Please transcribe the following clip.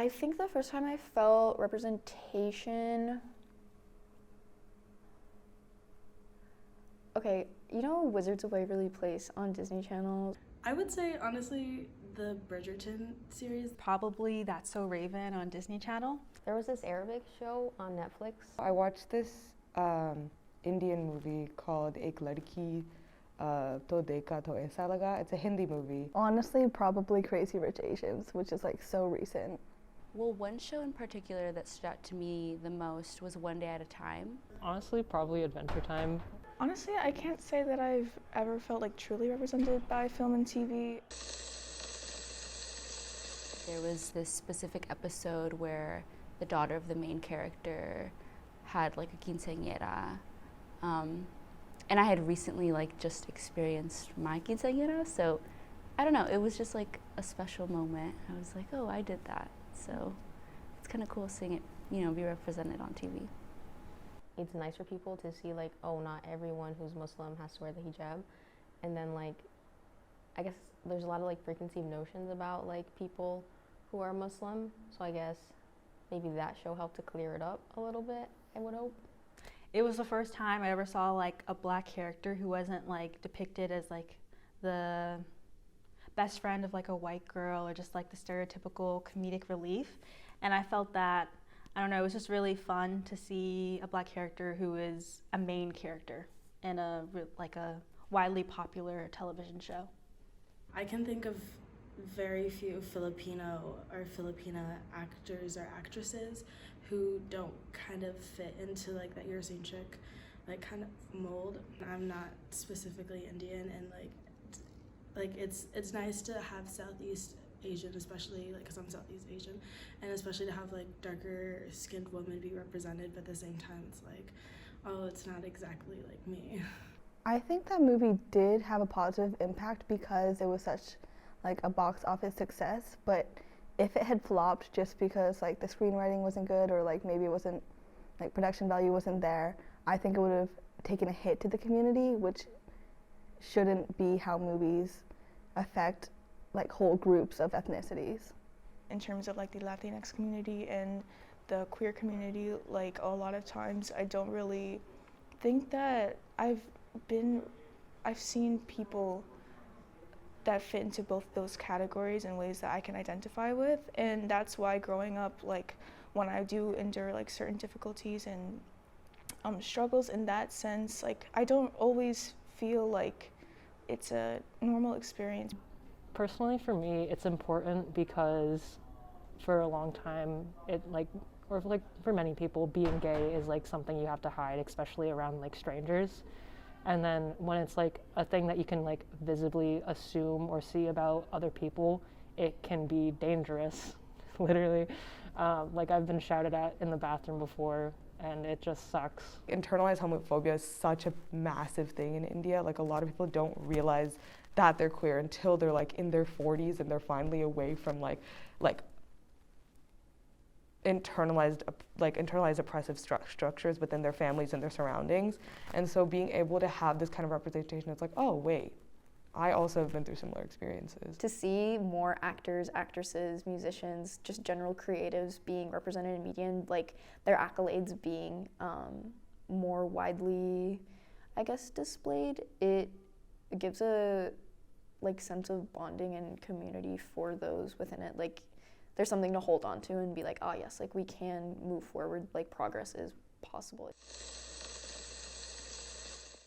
I think the first time I felt representation, okay, you know Wizards of Waverly Place on Disney Channel? I would say, honestly, the Bridgerton series. Probably That's So Raven on Disney Channel. There was this Arabic show on Netflix. I watched this Indian movie called Ek Ladki To Dekha To Aisa Laga. It's a Hindi movie. Honestly, probably Crazy Rich Asians, which is like so recent. Well, one show in particular that stood out to me the most was One Day at a Time. Honestly, probably Adventure Time. Honestly, I can't say that I've ever felt like truly represented by film and TV. There was this specific episode where the daughter of the main character had like a quinceañera. And I had recently like just experienced my quinceañera, so I don't know, it was just like a special moment. I was like, oh, I did that. So it's kind of cool seeing it, you know, be represented on TV. It's nice for people to see like, oh, not everyone who's Muslim has to wear the hijab. And then like, I guess there's a lot of like preconceived notions about like people who are Muslim. So I guess maybe that show helped to clear it up a little bit, I would hope. It was the first time I ever saw like a black character who wasn't like depicted as like the best friend of like a white girl or just like the stereotypical comedic relief. And I felt that, I don't know, it was just really fun to see a black character who is a main character in a widely popular television show. I can think of very few Filipino or Filipina actors or actresses who don't kind of fit into like that Eurocentric like kind of mold. I'm not specifically Indian, and like it's nice to have Southeast Asian, especially like because I'm Southeast Asian, and especially to have like darker skinned women be represented, but at the same time it's like, oh, it's not exactly like me. I think that movie did have a positive impact because it was such like a box office success, but if it had flopped just because like the screenwriting wasn't good or like maybe it wasn't like production value wasn't there, I think it would have taken a hit to the community, which shouldn't be how movies affect like whole groups of ethnicities. In terms of like the Latinx community and the queer community, like a lot of times I don't really think that I've seen people that fit into both those categories in ways that I can identify with, and that's why growing up, like when I do endure like certain difficulties and struggles in that sense, like I don't always feel like it's a normal experience. Personally, for me, it's important because for a long time, for many people, being gay is like something you have to hide, especially around like strangers. And then when it's like a thing that you can like visibly assume or see about other people, it can be dangerous, literally. Like I've been shouted at in the bathroom before, and it just sucks. Internalized homophobia is such a massive thing in India. Like a lot of people don't realize that they're queer until they're like in their 40s and they're finally away from like internalized oppressive structures within their families and their surroundings. And so being able to have this kind of representation, it's like, oh wait, I also have been through similar experiences. To see more actors, actresses, musicians, just general creatives being represented in media and like their accolades being more widely, I guess, displayed, it gives a like sense of bonding and community for those within it. Like there's something to hold on to and be like, oh yes, like we can move forward, like progress is possible.